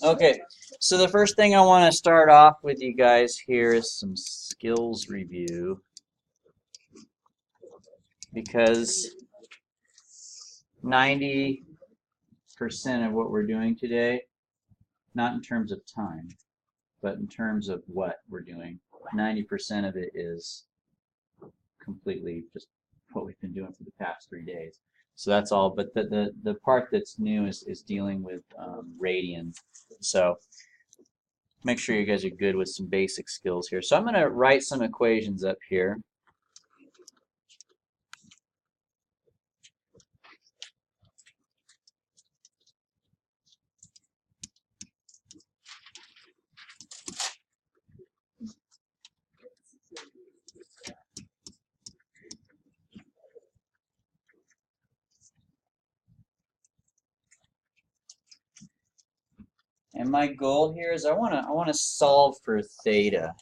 Okay, so the first thing I want to start off with you guys here is some skills review, because 90% of what we're doing today, not in terms of time, but in terms of what we're doing, 90% of it is completely just what we've been doing for the past 3 days. So that's all, but the part that's new is dealing with radians. So make sure you guys are good with some basic skills here. So I'm going to write some equations up here. And my goal here is I want to solve for theta.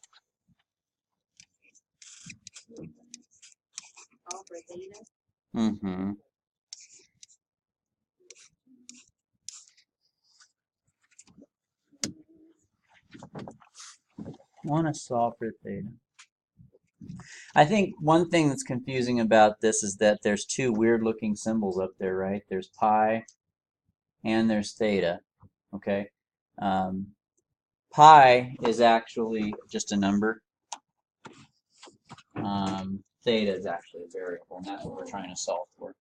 Mm-hmm. I want to solve for theta. I think one thing that's confusing about this is that there's two weird looking symbols up there, right? There's pi and there's theta, okay? Pi is actually just a number. Theta is actually a variable, and that's what we're trying to solve for.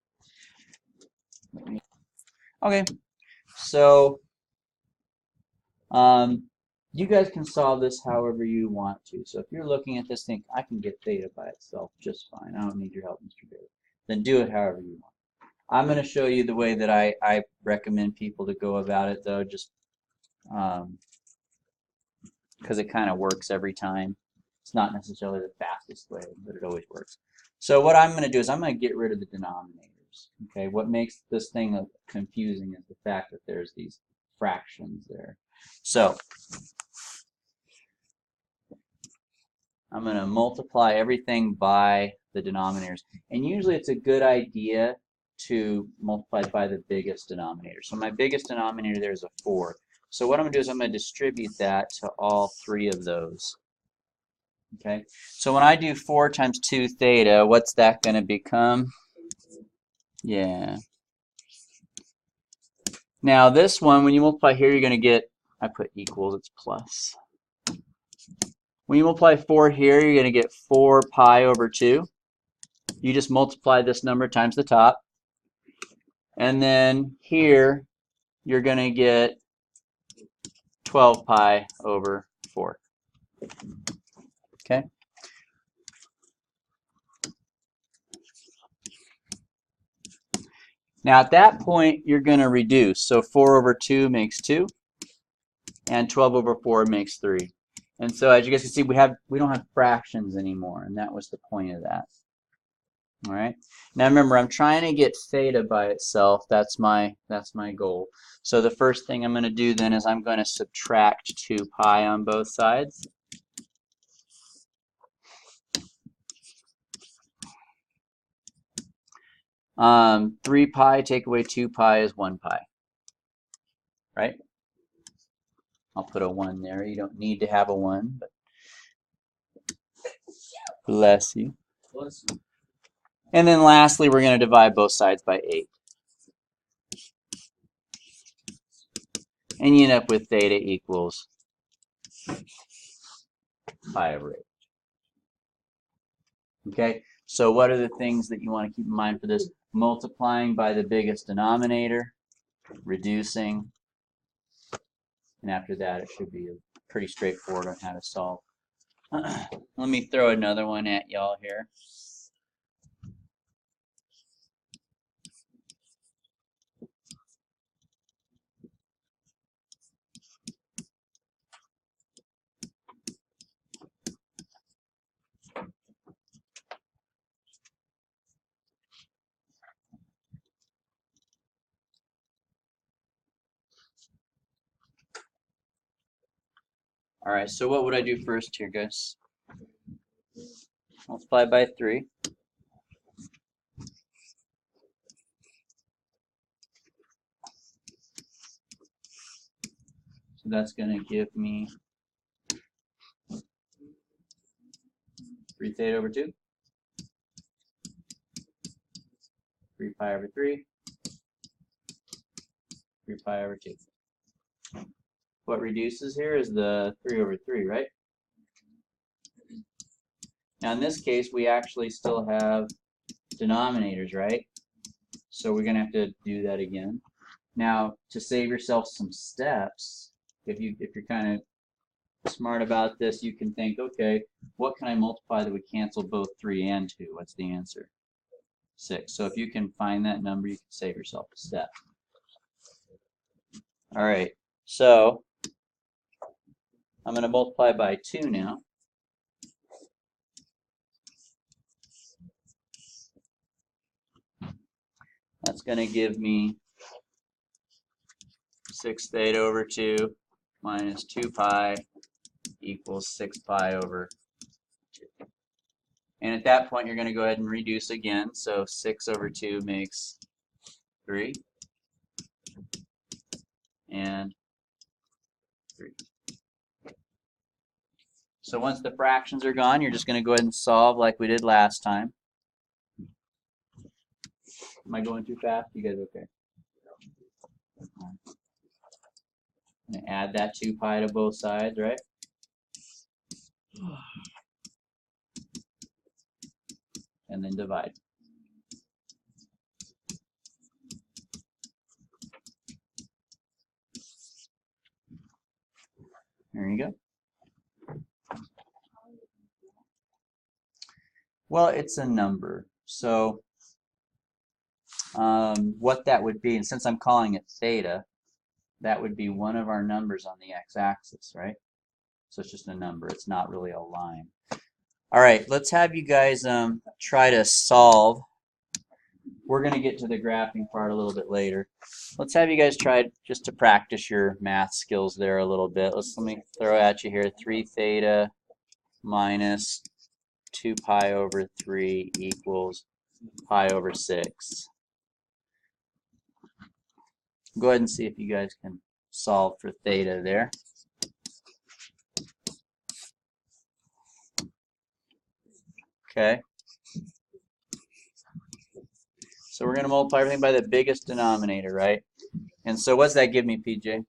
Okay, so you guys can solve this however you want to. So if you're looking at this, think I can get theta by itself just fine. I don't need your help, Mr. Bailey. Then do it however you want. I'm going to show you the way that I recommend people to go about it, though, just because it kind of works every time. It's not necessarily the fastest way, but it always works. So what I'm going to do is I'm going to get rid of the denominators. Okay, what makes this thing confusing is the fact that there's these fractions there. So I'm going to multiply everything by the denominators. And usually it's a good idea to multiply by the biggest denominator. So my biggest denominator there is a 4. So what I'm going to do is I'm going to distribute that to all 3 of those. Okay, so when I do 4 times 2 theta, what's that going to become? Yeah. Now this one, when you multiply here, you're going to get, I put equals, it's plus. When you multiply 4 here, you're going to get 4 pi over 2. You just multiply this number times the top. And then here, you're going to get 12 pi over 4. Okay? Now at that point, you're going to reduce. So 4 over 2 makes 2, and 12 over 4 makes 3. And so as you guys can see, we don't have fractions anymore, and that was the point of that. All right. Now remember, I'm trying to get theta by itself. That's my goal. So the first thing I'm going to do then is I'm going to subtract 2 pi on both sides. Um, 3 pi take away 2 pi is 1 pi. Right? I'll put a 1 there. You don't need to have a 1, but bless you. Bless you. And then lastly, we're going to divide both sides by 8. And you end up with theta equals pi over 8. Okay, so what are the things that you want to keep in mind for this? Multiplying by the biggest denominator, reducing, and after that it should be pretty straightforward on how to solve. Let me throw another one at y'all here. All right, so what would I do first here, guys? Multiply by 3. So that's going to give me 3 theta over 2. 3 pi over 3. 3 pi over 2. What reduces here is the 3 over 3, right? Now in this case, we actually still have denominators, right? So we're going to have to do that again. Now, to save yourself some steps, if you're kind of smart about this, you can think, okay, what can I multiply that would cancel both 3 and 2? What's the answer? 6. So if you can find that number, you can save yourself a step. All right, so I'm going to multiply by 2 now. That's going to give me 6 theta over 2 minus 2 pi equals 6 pi over 2. And at that point, you're going to go ahead and reduce again. So 6 over 2 makes 3. And 3. So once the fractions are gone, you're just going to go ahead and solve like we did last time. Am I going too fast? You guys okay? I'm going to add that 2 pi to both sides, right? And then divide. There you go. Well, it's a number. So what that would be, and since I'm calling it theta, that would be one of our numbers on the x-axis, right? So it's just a number. It's not really a line. All right, let's have you guys try to solve. We're going to get to the graphing part a little bit later. Let's have you guys try just to practice your math skills there a little bit. Let me throw at you here 3 theta minus 2 pi over 3 equals pi over 6. Go ahead and see if you guys can solve for theta there. Okay. So we're going to multiply everything by the biggest denominator, right? And so what's that give me, PJ? It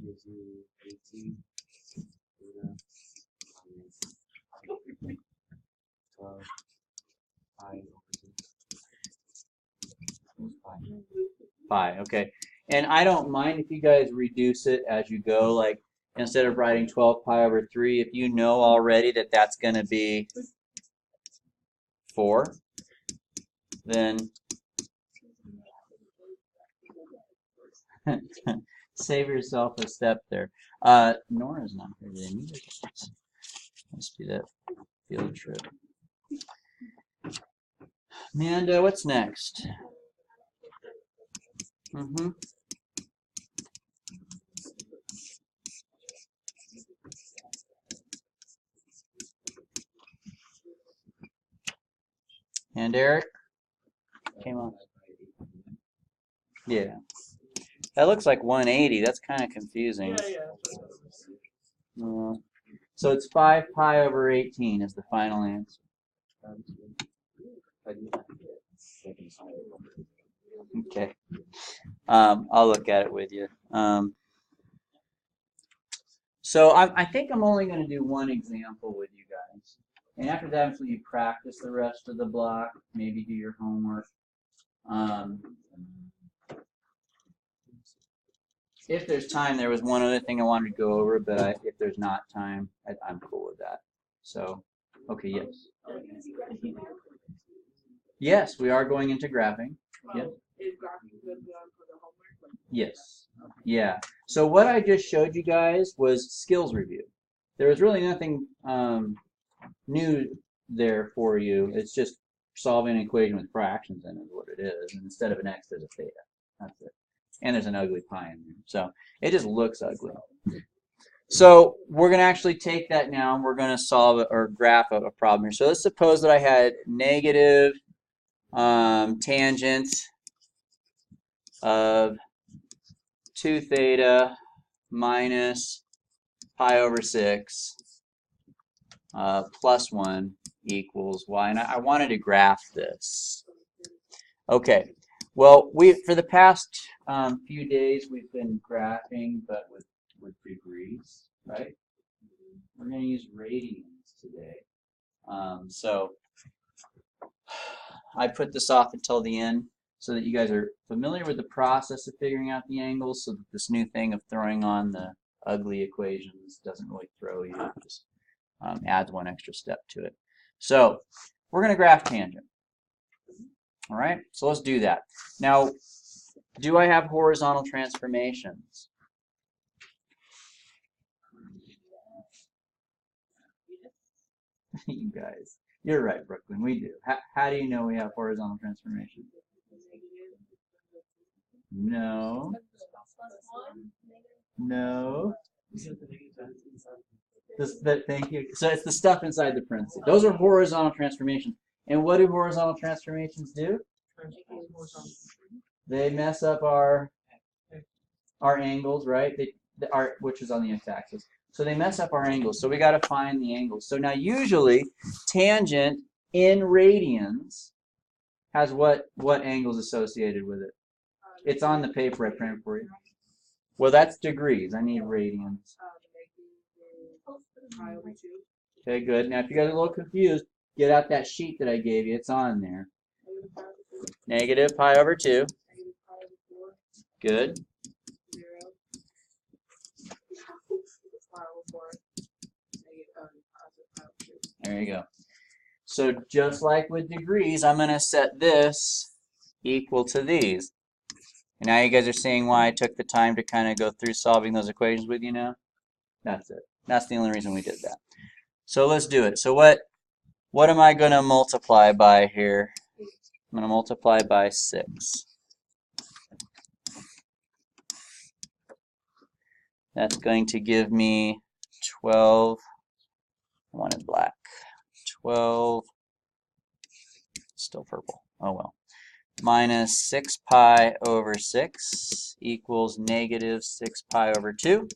gives you 18 minus 12 pi over 2. Pi, okay. And I don't mind if you guys reduce it as you go, like instead of writing 12 pi over 3, if you know already that that's going to be 4, then save yourself a step there. Nora's not here today. Must be that field trip. Amanda, what's next? And Eric? Came on. Yeah. That looks like 180. That's kind of confusing. So it's 5 pi over 18 is the final answer. Okay. I'll look at it with you. So I think I'm only going to do one example with you guys. And after that, until you practice the rest of the block, maybe do your homework. If there's time, there was one other thing I wanted to go over, but if there's not time, I'm cool with that. So, okay, yes. Yes, we are going into graphing. Yes. Is graphing going to be on for the homework? Yes. Yeah. So what I just showed you guys was skills review. There was really nothing new there for you. It's just solving an equation with fractions in it is what it is. And instead of an x, there's a theta. That's it. And there's an ugly pi in there. So it just looks ugly. So we're going to actually take that now and we're going to solve or graph a problem here. So let's suppose that I had negative tangent of 2 theta minus pi over 6 plus 1 equals y. And I wanted to graph this. Okay. Well, for the past few days we've been graphing, but with degrees, right? We're going to use radians today. So I put this off until the end so that you guys are familiar with the process of figuring out the angles, so that this new thing of throwing on the ugly equations doesn't really throw you. It just adds one extra step to it. So we're going to graph tangent. All right, so let's do that. Now, do I have horizontal transformations? You guys, you're right, Brooklyn, we do. How do you know we have horizontal transformations? No. No. Thank you. So it's the stuff inside the parentheses. Those are horizontal transformations. And what do horizontal transformations do? They mess up our angles, right? Which is on the x-axis. So they mess up our angles. So we got to find the angles. So now usually tangent in radians has what angles associated with it? It's on the paper I printed for you. Well, that's degrees. I need radians. Okay, good. Now if you guys are a little confused, get out that sheet that I gave you. It's on there. Negative pi over 2. Good. There you go. So just like with degrees, I'm going to set this equal to these. And now you guys are seeing why I took the time to kind of go through solving those equations with you now? That's it. That's the only reason we did that. So let's do it. So what am I going to multiply by here? I'm going to multiply by 6. That's going to give me 12. I wanted black. 12. Still purple. Oh well. Minus 6 pi over 6 equals negative 6 pi over 2.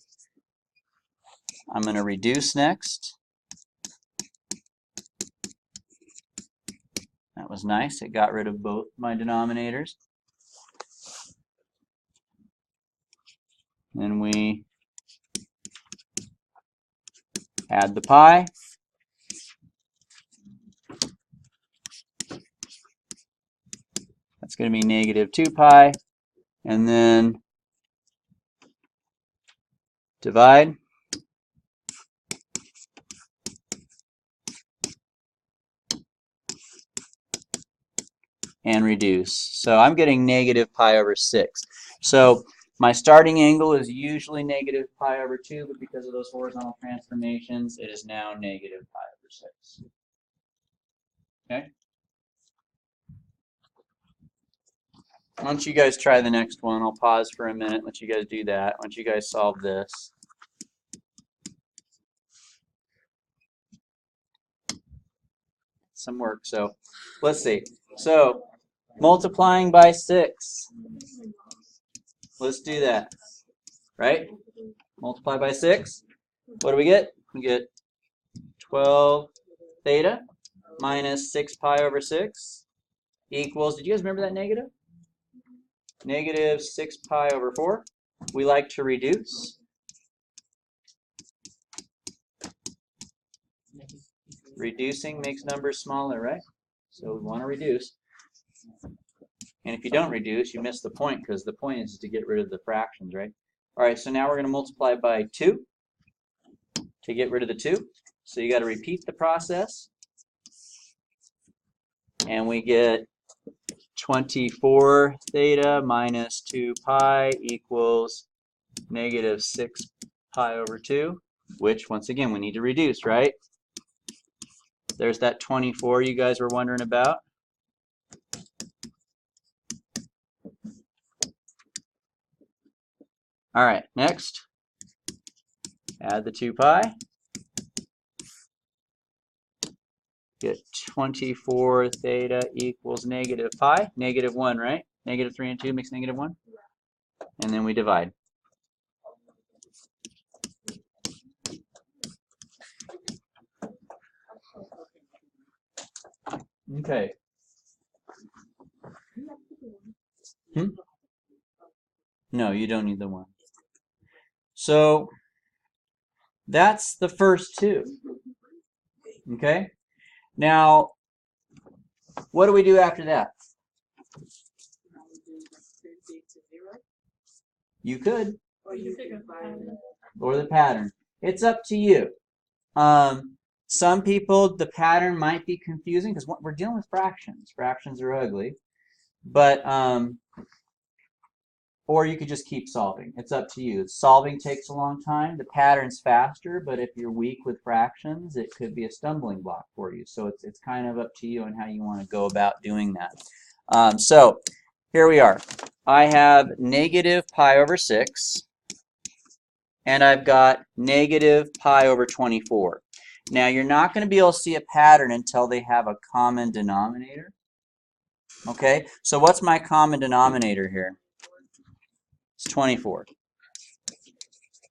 I'm going to reduce next. That was nice. It got rid of both my denominators. Then we add the pi. That's going to be negative 2 pi. And then divide. And reduce. So I'm getting negative pi over 6. So my starting angle is usually negative pi over 2, but because of those horizontal transformations, it is now negative pi over 6. Okay? Why don't you guys try the next one? I'll pause for a minute, let you guys do that. Why don't you guys solve this? Some work. So let's see. So multiplying by 6. Let's do that. Right? Multiply by 6. What do we get? We get 12 theta minus 6 pi over 6 equals, did you guys remember that negative? Negative 6 pi over 4. We like to reduce. Reducing makes numbers smaller, right? So we want to reduce. And if you don't reduce, you miss the point, because the point is to get rid of the fractions, right? All right, so now we're going to multiply by 2 to get rid of the 2. So you got to repeat the process. And we get 24 theta minus 2 pi equals negative 6 pi over 2, which, once again, we need to reduce, right? There's that 24 you guys were wondering about. All right, next, add the 2 pi. Get 24 theta equals negative pi. Negative 1, right? Negative 3 and 2 makes negative 1. And then we divide. Okay. You have to do one. Hmm? No, you don't need the one. So that's the first two. Okay? Now, what do we do after that? Now we do the 50 to 0. You could, Or you can find or the pattern. It's up to you. Some people, the pattern might be confusing because we're dealing with fractions. Fractions are ugly. But, or you could just keep solving. It's up to you. Solving takes a long time. The pattern's faster, but if you're weak with fractions, it could be a stumbling block for you. So it's kind of up to you on how you want to go about doing that. So here we are. I have negative pi over 6, and I've got negative pi over 24. Now, you're not going to be able to see a pattern until they have a common denominator. Okay, so what's my common denominator here? It's 24.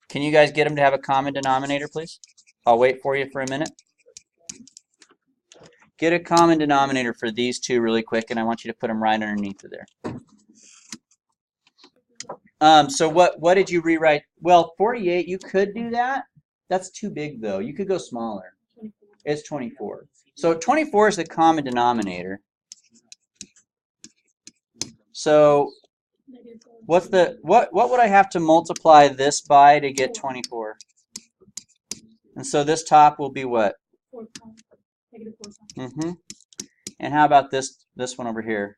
Can you guys get them to have a common denominator, please? I'll wait for you for a minute. Get a common denominator for these two really quick, and I want you to put them right underneath of there. So what did you rewrite? Well, 48, you could do that. That's too big, though. You could go smaller. It's 24. So 24 is the common denominator. So what's the what would I have to multiply this by to get 24? And so this top will be what? Mm-hmm. And how about this one over here?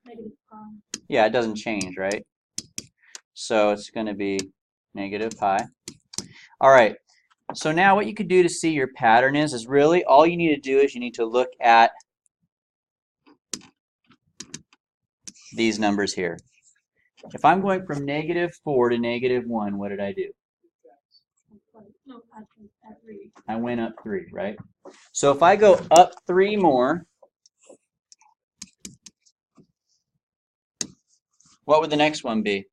Yeah, it doesn't change, right? So it's going to be negative pi. All right. So now what you could do to see your pattern is really all you need to do is you need to look at these numbers here. If I'm going from negative 4 to negative 1, what did I do? I went up 3, right? So if I go up 3 more, what would the next one be?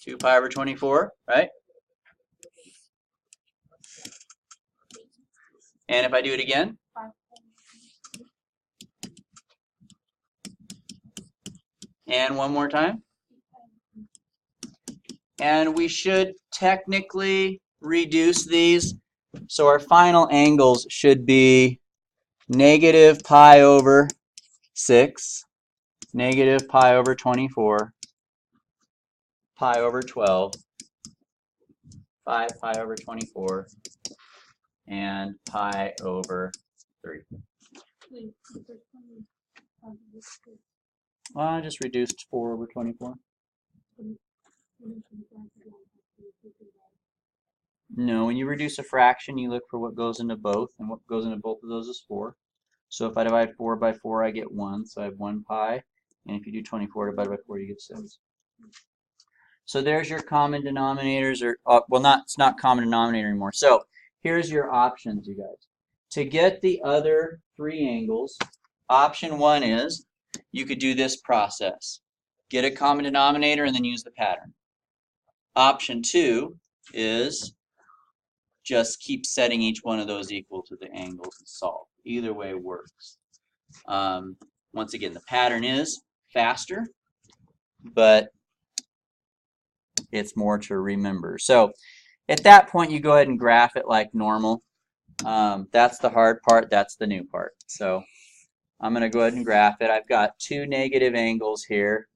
2 pi over 24, right? And if I do it again? And one more time? And we should technically reduce these. So our final angles should be negative pi over 6, negative pi over 24, pi over 12, 5 pi over 24, and pi over 3. Well, I just reduced 4 over 24. No, when you reduce a fraction, you look for what goes into both, and what goes into both of those is 4. So if I divide 4 by 4, I get 1, so I have 1 pi. And if you do 24 divided by 4, you get 6. So there's your common denominators, or well, it's not common denominator anymore. So here's your options, you guys. To get the other 3 angles, option 1 is you could do this process. Get a common denominator and then use the pattern. Option 2 is just keep setting each one of those equal to the angles and solve. Either way works. Once again, the pattern is faster, but it's more to remember. So at that point, you go ahead and graph it like normal. That's the hard part. That's the new part. So I'm going to go ahead and graph it. I've got 2 negative angles here.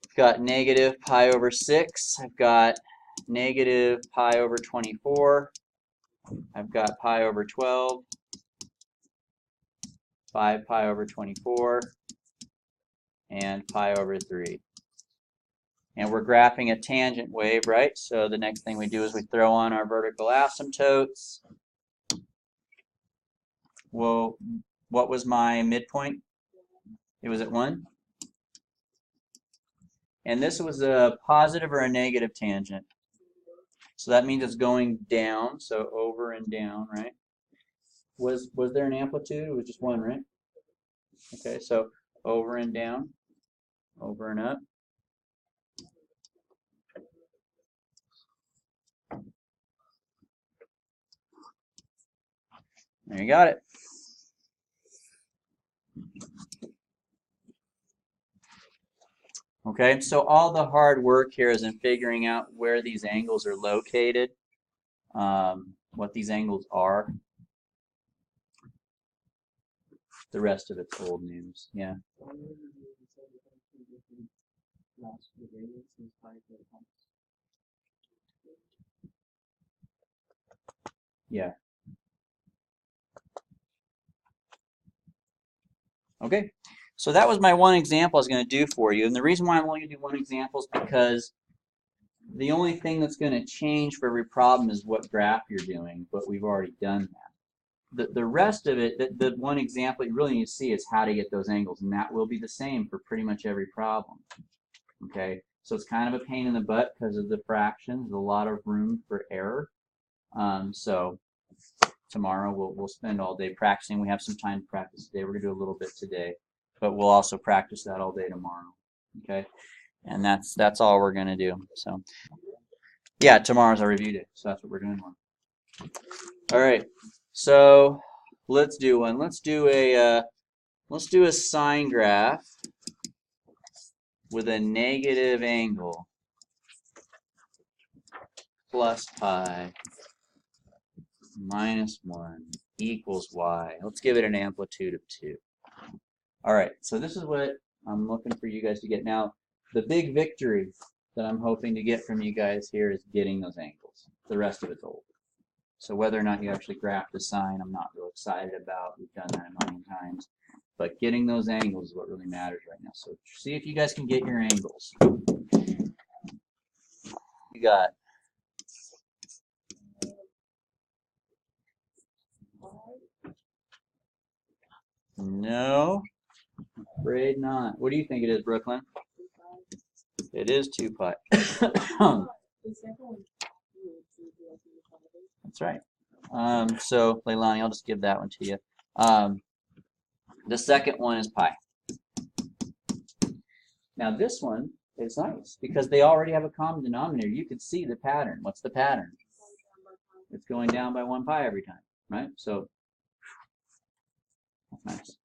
I've got negative pi over 6. I've got negative pi over 24. I've got pi over 12. 5 pi over 24. And pi over 3. And we're graphing a tangent wave, right? So the next thing we do is we throw on our vertical asymptotes. Well, what was my midpoint? It was at 1. And this was a positive or a negative tangent. So that means it's going down, so over and down, right? Was there an amplitude? It was just 1, right? Okay, so over and down, over and up. There you got it. Okay, so all the hard work here is in figuring out where these angles are located, what these angles are. The rest of it's old news. Yeah. Yeah. Okay. So that was my one example I was going to do for you. And the reason why I'm only going to do one example is because the only thing that's going to change for every problem is what graph you're doing, but we've already done that. The rest of it, the one example you really need to see is how to get those angles, and that will be the same for pretty much every problem. Okay, so it's kind of a pain in the butt because of the fractions. There's a lot of room for error. So tomorrow we'll spend all day practicing. We have some time to practice today. We're going to do a little bit today, but we'll also practice that all day tomorrow. Okay, and that's all we're going to do. So yeah, tomorrow's our review day, so that's what we're doing tomorrow. All right. So let's do one. Let's do a sine graph with a negative angle plus pi minus 1 equals y. Let's give it an amplitude of 2. All right. So this is what I'm looking for you guys to get. Now, the big victory that I'm hoping to get from you guys here is getting those angles. The rest of it's old. So whether or not you actually graph the sine, I'm not real excited about. We've done that a million times. But getting those angles is what really matters right now. So see if you guys can get your angles. You got no, afraid not. What do you think it is, Brooklyn? It is 2 pi. That's right. So, Leilani, I'll just give that one to you. The second one is pi. Now this one is nice because they already have a common denominator. You can see the pattern. What's the pattern? It's going down by 1 pi every time, right? So that's nice.